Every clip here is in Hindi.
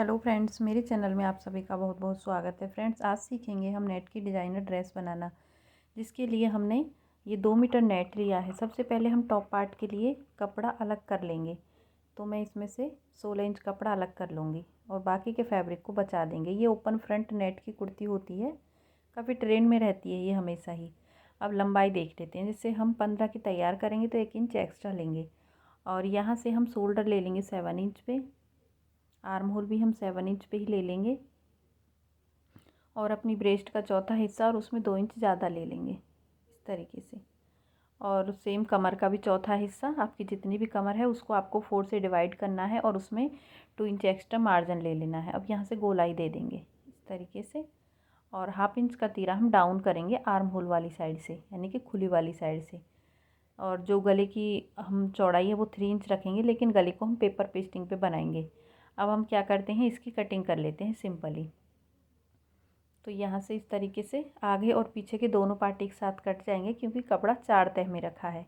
हेलो फ्रेंड्स, मेरे चैनल में आप सभी का बहुत बहुत स्वागत है। फ्रेंड्स, आज सीखेंगे हम नेट की डिज़ाइनर ड्रेस बनाना, जिसके लिए हमने ये 2 मीटर नेट लिया है। सबसे पहले हम टॉप पार्ट के लिए कपड़ा अलग कर लेंगे। तो मैं इसमें से 16 इंच कपड़ा अलग कर लूँगी और बाकी के फैब्रिक को बचा देंगे। ये ओपन फ्रंट नेट की कुर्ती होती है, काफ़ी ट्रेंड में रहती है ये हमेशा ही। अब लंबाई देख लेते हैं। जैसे हम 15 की तैयार करेंगे तो 1 इंच एक्स्ट्रा लेंगे और यहाँ से हम शोल्डर ले लेंगे 7 इंच पे। आर्म होल भी हम 7 इंच पे ही ले लेंगे और अपनी ब्रेस्ट का चौथा हिस्सा और उसमें 2 इंच ज़्यादा ले लेंगे इस तरीके से। और सेम कमर का भी चौथा हिस्सा, आपकी जितनी भी कमर है उसको आपको 4 से डिवाइड करना है और उसमें 2 इंच एक्स्ट्रा मार्जिन ले लेना है। अब यहाँ से गोलाई दे देंगे इस तरीके से और 1/2 इंच का तीरा हम डाउन करेंगे आर्म होल वाली साइड से, यानी कि खुली वाली साइड से। और जो गले की हम चौड़ाई है वो 3 इंच रखेंगे, लेकिन गले को हम पेपर पेस्टिंग पे बनाएंगे। अब हम क्या करते हैं, इसकी कटिंग कर लेते हैं सिंपली। तो यहाँ से इस तरीके से आगे और पीछे के दोनों पार्ट एक साथ कट जाएंगे, क्योंकि कपड़ा 4 तह में रखा है।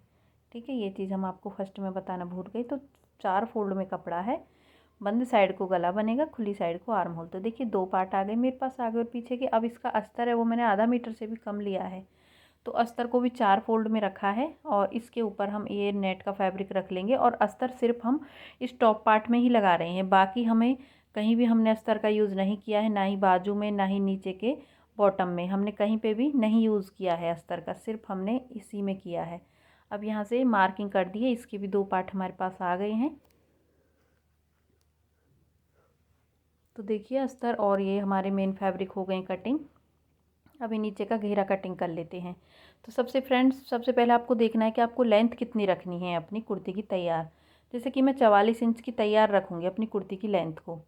ठीक है, ये चीज़ हम आपको फर्स्ट में बताना भूल गई। तो 4 फोल्ड में कपड़ा है। बंद साइड को गला बनेगा, खुली साइड को आर्म होल। तो देखिए 2 पार्ट आ गए मेरे पास आगे और पीछे के। अब इसका अस्तर है वो मैंने आधा मीटर से भी कम लिया है, तो अस्तर को भी 4 फोल्ड में रखा है और इसके ऊपर हम ये नेट का फैब्रिक रख लेंगे। और अस्तर सिर्फ हम इस टॉप पार्ट में ही लगा रहे हैं, बाकी हमें कहीं भी हमने अस्तर का यूज़ नहीं किया है, ना ही बाजू में ना ही नीचे के बॉटम में हमने कहीं पे भी नहीं यूज़ किया है अस्तर का, सिर्फ हमने इसी में किया है। अब यहाँ से मार्किंग कर दी है, इसके भी 2 पार्ट हमारे पास आ गए हैं। तो देखिए अस्तर और ये हमारे मेन फैब्रिक हो गए कटिंग। अभी नीचे का घेरा कटिंग कर लेते हैं। तो सबसे पहले आपको देखना है कि आपको लेंथ कितनी रखनी है अपनी कुर्ती की तैयार। जैसे कि मैं 44 इंच की तैयार रखूँगी अपनी कुर्ती की लेंथ को,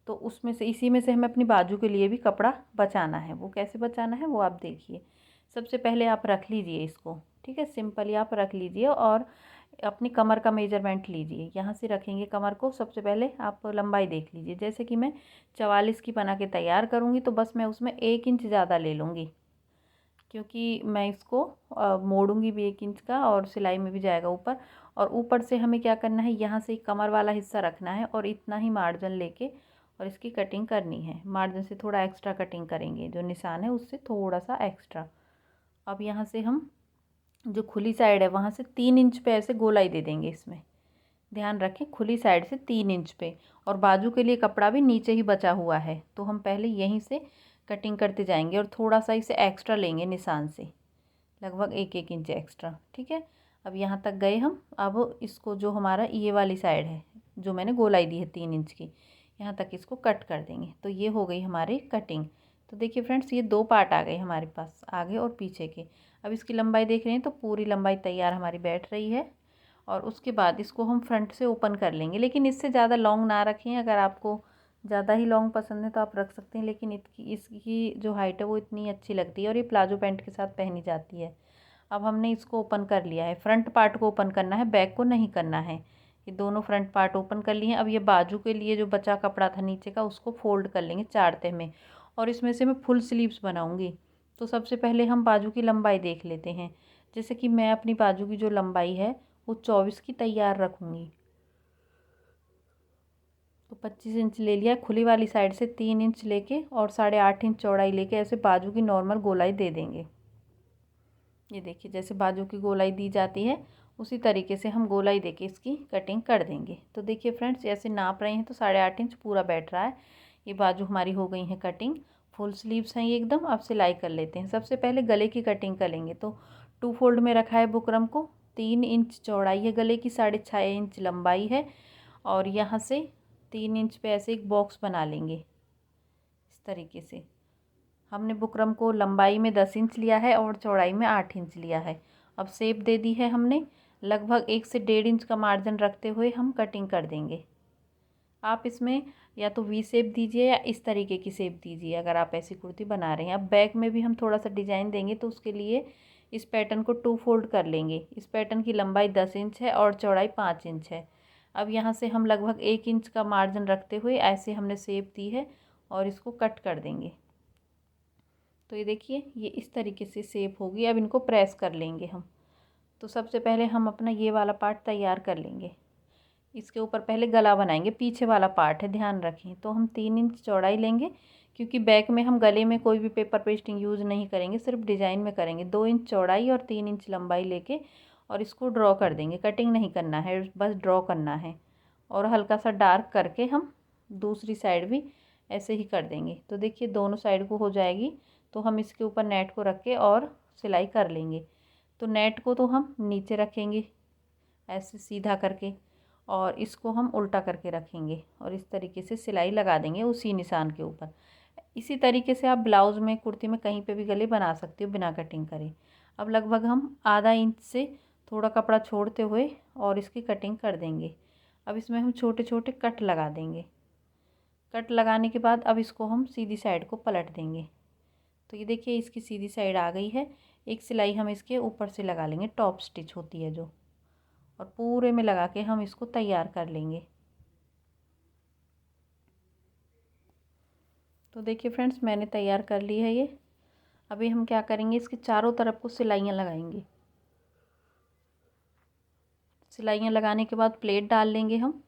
तो उसमें से इसी में से हमें अपनी बाजू के लिए भी कपड़ा बचाना है। वो कैसे बचाना है वो आप देखिए। सबसे पहले आप रख लीजिए इसको, ठीक है, सिंपली आप रख लीजिए और अपनी कमर का मेजरमेंट लीजिए। यहाँ से रखेंगे कमर को। सबसे पहले आप लंबाई देख लीजिए। जैसे कि मैं 44 की बना के तैयार करूँगी, तो बस मैं उसमें 1 इंच ज़्यादा ले लूँगी, क्योंकि मैं इसको मोड़ूंगी भी 1 इंच का और सिलाई में भी जाएगा ऊपर। और ऊपर से हमें क्या करना है, यहाँ से कमर वाला हिस्सा रखना है और इतना ही मार्जिन लेके और इसकी कटिंग करनी है। मार्जिन से थोड़ा एक्स्ट्रा कटिंग करेंगे, जो निशान है उससे थोड़ा सा एक्स्ट्रा। अब यहाँ से हम जो खुली साइड है वहाँ से 3 इंच पे ऐसे गोलाई दे देंगे इसमें। ध्यान रखें, खुली साइड से 3 इंच पे। और बाजू के लिए कपड़ा भी नीचे ही बचा हुआ है, तो हम पहले यहीं से कटिंग करते जाएंगे और थोड़ा सा इसे एक्स्ट्रा लेंगे निशान से, लगभग 1-1 इंच एक्स्ट्रा। ठीक है, अब यहाँ तक गए हम। अब इसको जो हमारा ये वाली साइड है, जो मैंने गोलाई दी है 3 इंच की, यहाँ तक इसको कट कर देंगे। तो ये हो गई हमारी कटिंग। तो देखिए फ्रेंड्स, ये 2 पार्ट आ गए हमारे पास, आगे और पीछे के। अब इसकी लंबाई देख रहे हैं, तो पूरी लंबाई तैयार हमारी बैठ रही है। और उसके बाद इसको हम फ्रंट से ओपन कर लेंगे, लेकिन इससे ज़्यादा लॉन्ग ना रखें। अगर आपको ज़्यादा ही लॉन्ग पसंद है तो आप रख सकते हैं, लेकिन इसकी जो हाइट है वो इतनी अच्छी लगती है और ये प्लाजो पैंट के साथ पहनी जाती है। अब हमने इसको ओपन कर लिया है, फ्रंट पार्ट को ओपन करना है, बैक को नहीं करना है। ये दोनों फ्रंट पार्ट ओपन कर लिए हैं। अब ये बाजू के लिए जो बचा कपड़ा था नीचे का, उसको फोल्ड कर लेंगे 4 तह में और इसमें से मैं फुल स्लीव्स बनाऊंगी। तो सबसे पहले हम बाजू की लंबाई देख लेते हैं। जैसे कि मैं अपनी बाजू की जो लंबाई है वो 24 की तैयार रखूँगी। तो 25 इंच ले लिया खुली वाली साइड से, 3 इंच लेके और 8.5 इंच चौड़ाई लेके ऐसे बाजू की नॉर्मल गोलाई दे देंगे। ये देखिए, जैसे बाजू की गोलाई दी जाती है उसी तरीके से हम गोलाई देके इसकी कटिंग कर देंगे। तो देखिए फ्रेंड्स, ऐसे नाप रहे हैं तो 8.5 इंच पूरा बैठ रहा है। ये बाजू हमारी हो गई है कटिंग, फुल स्लीव्स हैं ये एकदम। अब सिलाई कर लेते हैं। सबसे पहले गले की कटिंग करेंगे। तो 2 फोल्ड में रखा है बुकरम को, 3 इंच चौड़ाई है गले की, 6.5 इंच लंबाई है। और यहाँ से 3 इंच पे ऐसे एक बॉक्स बना लेंगे इस तरीके से। हमने बुकरम को लंबाई में 10 इंच लिया है और चौड़ाई में 8 इंच लिया है। अब शेप दे दी है हमने, लगभग 1 से 1.5 इंच का मार्जिन रखते हुए हम कटिंग कर देंगे। आप इसमें या तो वी शेप दीजिए या इस तरीके की शेप दीजिए, अगर आप ऐसी कुर्ती बना रहे हैं। अब बैक में भी हम थोड़ा सा डिजाइन देंगे, तो उसके लिए इस पैटर्न को 2 फोल्ड कर लेंगे। इस पैटर्न की लंबाई 10 इंच है और चौड़ाई 5 इंच है। अब यहाँ से हम लगभग 1 इंच का मार्जिन रखते हुए ऐसे हमने शेप दी है और इसको कट कर देंगे। तो ये देखिए, ये इस तरीके से शेप होगी। अब इनको प्रेस कर लेंगे हम। तो सबसे पहले हम अपना ये वाला पार्ट तैयार कर लेंगे। इसके ऊपर पहले गला बनाएंगे, पीछे वाला पार्ट है, ध्यान रखें। तो हम 3 इंच चौड़ाई लेंगे, क्योंकि बैक में हम गले में कोई भी पेपर पेस्टिंग यूज़ नहीं करेंगे, सिर्फ डिज़ाइन में करेंगे। 2 इंच चौड़ाई और 3 इंच लंबाई लेके और इसको ड्रॉ कर देंगे। कटिंग नहीं करना है, बस ड्रॉ करना है। और हल्का सा डार्क करके हम दूसरी साइड भी ऐसे ही कर देंगे। तो देखिए दोनों साइड को हो जाएगी। तो हम इसके ऊपर नेट को रख के और सिलाई कर लेंगे। तो नेट को तो हम नीचे रखेंगे ऐसे सीधा करके, और इसको हम उल्टा करके रखेंगे और इस तरीके से सिलाई लगा देंगे उसी निशान के ऊपर। इसी तरीके से आप ब्लाउज़ में, कुर्ती में कहीं पे भी गले बना सकते हो बिना कटिंग करे। अब लगभग हम आधा इंच से थोड़ा कपड़ा छोड़ते हुए और इसकी कटिंग कर देंगे। अब इसमें हम छोटे छोटे कट लगा देंगे। कट लगाने के बाद अब इसको हम सीधी साइड को पलट देंगे। तो ये देखिए इसकी सीधी साइड आ गई है। एक सिलाई हम इसके ऊपर से लगा लेंगे, टॉप स्टिच होती है जो, और पूरे में लगा के हम इसको तैयार कर लेंगे। तो देखिए फ्रेंड्स मैंने तैयार कर ली है ये। अभी हम क्या करेंगे, इसके चारों तरफ को सिलाइयाँ लगाएंगे। सिलाइयाँ लगाने के बाद प्लेट डाल लेंगे हम।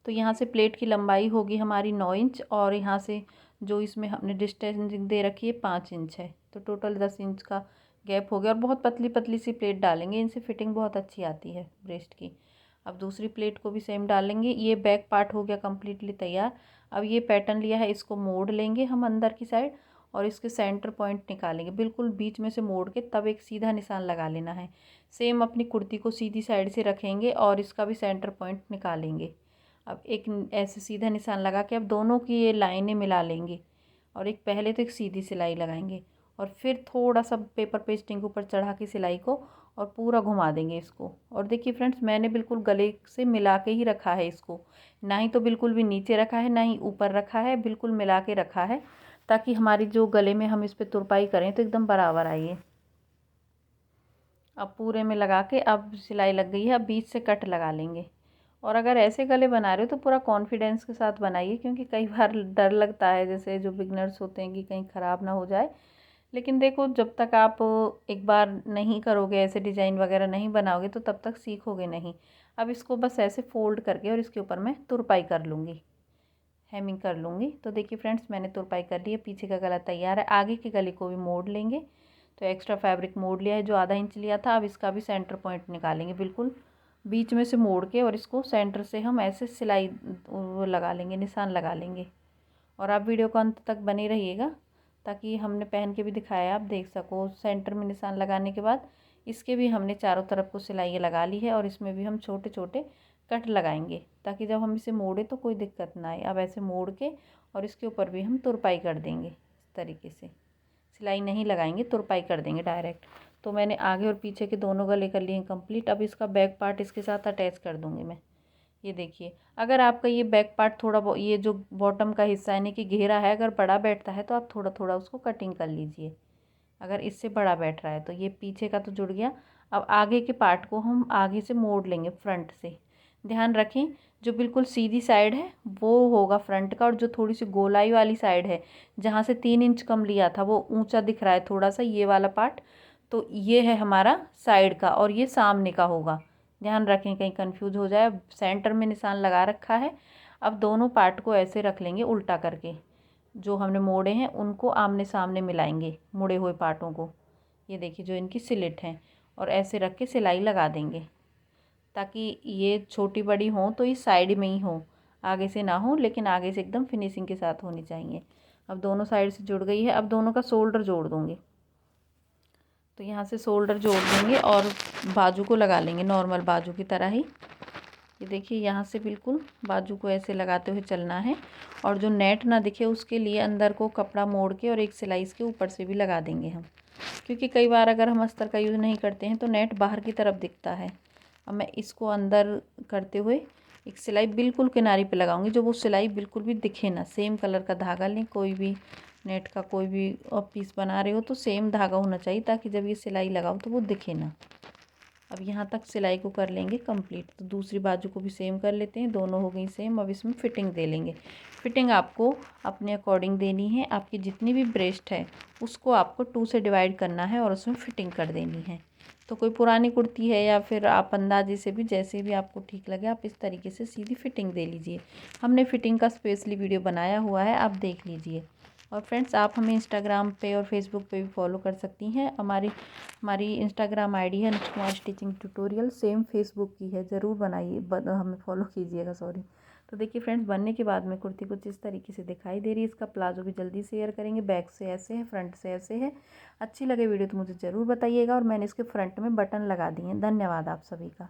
तो यहाँ से प्लेट की लंबाई होगी हमारी 9 इंच, और यहाँ से जो इसमें हमने डिस्टेंस दे रखी है 5 इंच है। तो टोटल 10 इंच का गैप हो गया। और बहुत पतली पतली सी प्लेट डालेंगे, इनसे फिटिंग बहुत अच्छी आती है ब्रेस्ट की। अब दूसरी प्लेट को भी सेम डालेंगे। ये बैक पार्ट हो गया कम्प्लीटली तैयार। अब ये पैटर्न लिया है, इसको मोड़ लेंगे हम अंदर की साइड, और इसके सेंटर पॉइंट निकालेंगे, बिल्कुल बीच में से मोड़ के तब एक सीधा निशान लगा लेना है। सेम अपनी कुर्ती को सीधी साइड से रखेंगे और इसका भी सेंटर पॉइंट निकालेंगे। अब एक ऐसे सीधा निशान लगा के अब दोनों की ये लाइनें मिला लेंगे, और एक पहले तो एक सीधी सिलाई लगाएंगे और फिर थोड़ा सा पेपर पेस्टिंग ऊपर चढ़ा के सिलाई को और पूरा घुमा देंगे इसको। और देखिए फ्रेंड्स मैंने बिल्कुल गले से मिला के ही रखा है इसको, ना ही तो बिल्कुल भी नीचे रखा है ना ही ऊपर रखा है, बिल्कुल मिला के रखा है, ताकि हमारी जो गले में हम इस पर तुरपाई करें तो एकदम बराबर आइए। अब पूरे में लगा के अब सिलाई लग गई है। अब बीच से कट लगा लेंगे। और अगर ऐसे गले बना रहे हो तो पूरा कॉन्फिडेंस के साथ बनाइए, क्योंकि कई बार डर लगता है, जैसे जो बिगनर्स होते हैं, कि कहीं ख़राब ना हो जाए। लेकिन देखो जब तक आप एक बार नहीं करोगे, ऐसे डिज़ाइन वगैरह नहीं बनाओगे, तो तब तक सीखोगे नहीं। अब इसको बस ऐसे फोल्ड करके और इसके ऊपर मैं तुरपाई कर लूँगी, हेमिंग कर लूँगी। तो देखिए फ्रेंड्स मैंने तुरपाई कर ली है, पीछे का गला तैयार है। आगे के गले को भी मोड़ लेंगे। तो एक्स्ट्रा फैब्रिक मोड़ लिया है जो आधा इंच लिया था। अब इसका भी सेंटर पॉइंट निकालेंगे, बिल्कुल बीच में से मोड़ के, और इसको सेंटर से हम ऐसे सिलाई वो लगा लेंगे, निशान लगा लेंगे। और आप वीडियो को अंत तक बने रहिएगा, ताकि हमने पहन के भी दिखाया आप देख सको। सेंटर में निशान लगाने के बाद इसके भी हमने चारों तरफ को सिलाइयाँ लगा ली है, और इसमें भी हम छोटे छोटे कट लगाएंगे, ताकि जब हम इसे मोड़े तो कोई दिक्कत ना आए। अब ऐसे मोड़ के और इसके ऊपर भी हम तुरपाई कर देंगे। इस तरीके से सिलाई नहीं लगाएंगे, तुरपाई कर देंगे डायरेक्ट। तो मैंने आगे और पीछे के दोनों गले कर लिए कंप्लीट। अब इसका बैक पार्ट इसके साथ अटैच कर दूँगी मैं। ये देखिए, अगर आपका ये बैक पार्ट थोड़ा ये जो बॉटम का हिस्सा यानी कि घेरा है, अगर बड़ा बैठता है तो आप थोड़ा थोड़ा उसको कटिंग कर लीजिए। अगर इससे बड़ा बैठ रहा है तो ये पीछे का तो जुड़ गया। अब आगे के पार्ट को हम आगे से मोड़ लेंगे फ्रंट से। ध्यान रखें, जो बिल्कुल सीधी साइड है वो होगा फ्रंट का, और जो थोड़ी सी गोलाई वाली साइड है, जहाँ से 3 इंच कम लिया था, वो ऊंचा दिख रहा है थोड़ा सा, ये वाला पार्ट, तो ये है हमारा साइड का, और ये सामने का होगा। ध्यान रखें कहीं कंफ्यूज हो जाए। सेंटर में निशान लगा रखा है। अब दोनों पार्ट को ऐसे रख लेंगे उल्टा करके, जो हमने मोड़े हैं उनको आमने सामने मिलाएंगे, मुड़े हुए पार्टों को। ये देखिए जो इनकी स्लिट हैं, और ऐसे रख के सिलाई लगा देंगे, ताकि ये छोटी बड़ी हो तो ये साइड में ही हो, आगे से ना हो, लेकिन आगे से एकदम फिनिशिंग के साथ होनी चाहिए। अब दोनों साइड से जुड़ गई है। अब दोनों का शोल्डर जोड़ दूँगी। तो यहाँ से शोल्डर जोड़ देंगे और बाजू को लगा लेंगे नॉर्मल बाजू की तरह ही। ये देखिए यहाँ से बिल्कुल बाजू को ऐसे लगाते हुए चलना है, और जो नेट ना दिखे उसके लिए अंदर को कपड़ा मोड़ के और एक सिलाई इसके ऊपर से भी लगा देंगे हम, क्योंकि कई बार अगर हम अस्तर का यूज़ नहीं करते हैं तो नेट बाहर की तरफ दिखता है। अब मैं इसको अंदर करते हुए एक सिलाई बिल्कुल किनारी पे लगाऊंगी, जो वो सिलाई बिल्कुल भी दिखे ना। सेम कलर का धागा लें, कोई भी नेट का कोई भी पीस बना रहे हो तो सेम धागा होना चाहिए, ताकि जब ये सिलाई लगाओ तो वो दिखे ना। अब यहाँ तक सिलाई को कर लेंगे कंप्लीट। तो दूसरी बाजू को भी सेम कर लेते हैं, दोनों हो गई सेम। अब इसमें फिटिंग दे लेंगे। फिटिंग आपको अपने अकॉर्डिंग देनी है। आपकी जितनी भी ब्रेस्ट है उसको आपको 2 से डिवाइड करना है और उसमें फिटिंग कर देनी है। तो कोई पुरानी कुर्ती है या फिर आप अंदाजे से भी जैसे भी आपको ठीक लगे आप इस तरीके से सीधी फिटिंग दे लीजिए। हमने फिटिंग का स्पेशली वीडियो बनाया हुआ है, आप देख लीजिए। और फ्रेंड्स आप हमें इंस्टाग्राम पे और फेसबुक पे भी फॉलो कर सकती हैं। हमारी हमारी इंस्टाग्राम आईडी है Anuj Kumar stitching tutorial, same Facebook की है, ज़रूर बनाइए, हमें फॉलो कीजिएगा, सॉरी। तो देखिए फ्रेंड्स, बनने के बाद में कुर्ती कुछ इस तरीके से दिखाई दे रही है। इसका प्लाजो भी जल्दी शेयर करेंगे। बैक से ऐसे है, फ्रंट से ऐसे है। अच्छी लगे वीडियो तो मुझे ज़रूर बताइएगा। और मैंने इसके फ्रंट में बटन लगा दिए हैं। धन्यवाद आप सभी का।